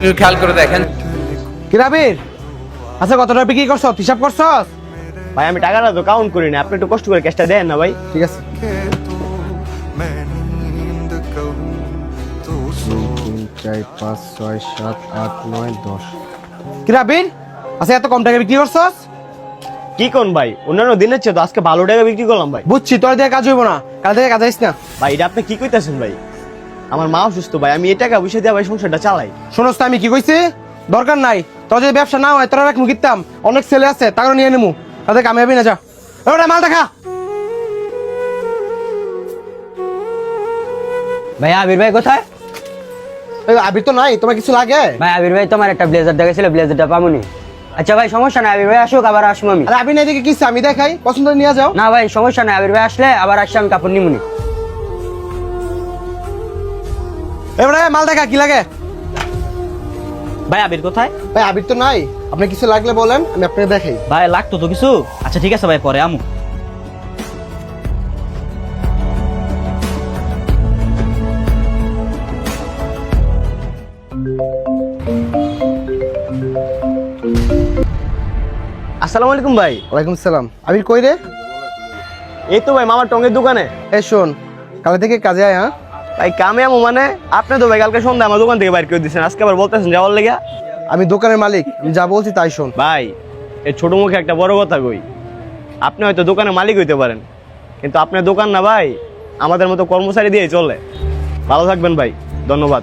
খেয়াল করে দেখেন। কি রাবির, আচ্ছা কত টাকা বিক্রি করছ, হিসাব করছস? ভাই আমি টাকাটা তো কাউন্ট করি না, আপনি একটু কষ্ট করে ক্যাশটা দেন না ভাই। ঠিক আছে। 3 4 5 6 7 8 9 10। কি রাবির, আচ্ছা এত কম টাকা বিক্রি করছস? কি কোন ভাই, অন্যান্য দিনের চেয়ে তো আজকে ভালো টাকা বিক্রি করলাম ভাই। বুঝছি তোর দিয়ে কাজ হইব না, কাল থেকে কাজ আইস না। ভাই এটা আপনি কি কইতাছেন ভাই? আমার মা অসুস্থ ভাই, আমি এই টাকা পয়সা দিয়ে ভাই সংসারটা চালাই। শোনস তো আমি কি কইছি? দরকার নাই, তোর যদি ব্যবসা না হয় তোরা রাখমু কিতাম, অনেক ছেলে আছে তারও নিয়ে নেমু, তাদের কামিয়াবি না। যা ওটা মাল দেখা। ভাই আবির ভাই কোথায়? আবির তো নাই, তোমার কিছু লাগে? ভাই আবির ভাই তোমার একটা ব্লেজার দেখেছিল, ব্লেজারটা পামুনি। আচ্ছা ভাই সমস্যা নাই, আবির ভাই আসুক আবার আসবো আমি। আরে আবির নাই দেখে কিছু আমি দেখাই, পছন্দ নিয়ে যাও। না ভাই সমস্যা নাই, আবির ভাই আসলে আবার আসছে আমি কাপড় নিমুনি। এবারে মাল দেখা কি লাগে। ভাই আবির কোথায়? ভাই আবির তো নাই, আপনার কিছু লাগলে বলেন, আমি আপনাকে দেখাই। ভাই লাগতো তো কিছু। আচ্ছা ঠিক আছে ভাই, পরে আমু। আসসালামু আলাইকুম ভাই। ওয়ালাইকুম সালাম। আবির কই রে? এই তো ভাই মামার টঙ্গের দোকানে। এই শোন, কাল থেকে কাজে আয়। হ্যাঁ ভাই কামে আমু মানে? আপনি তো ভাই কালকে সন্ধ্যা আমার দোকান থেকে বাইর করে দিচ্ছেন, আজকে আবার বলতেছেন যাওয়ার লেগা। আমি দোকানের মালিক, আমি যা বলছি তাই শোন। ভাই এই ছোট মুখে একটা বড় কথা কই, আপনি হয়তো দোকানের মালিক হইতে পারেন, কিন্তু আপনার দোকান না ভাই আমাদের মতো কর্মচারী দিয়ে চলে। ভালো থাকবেন ভাই, ধন্যবাদ।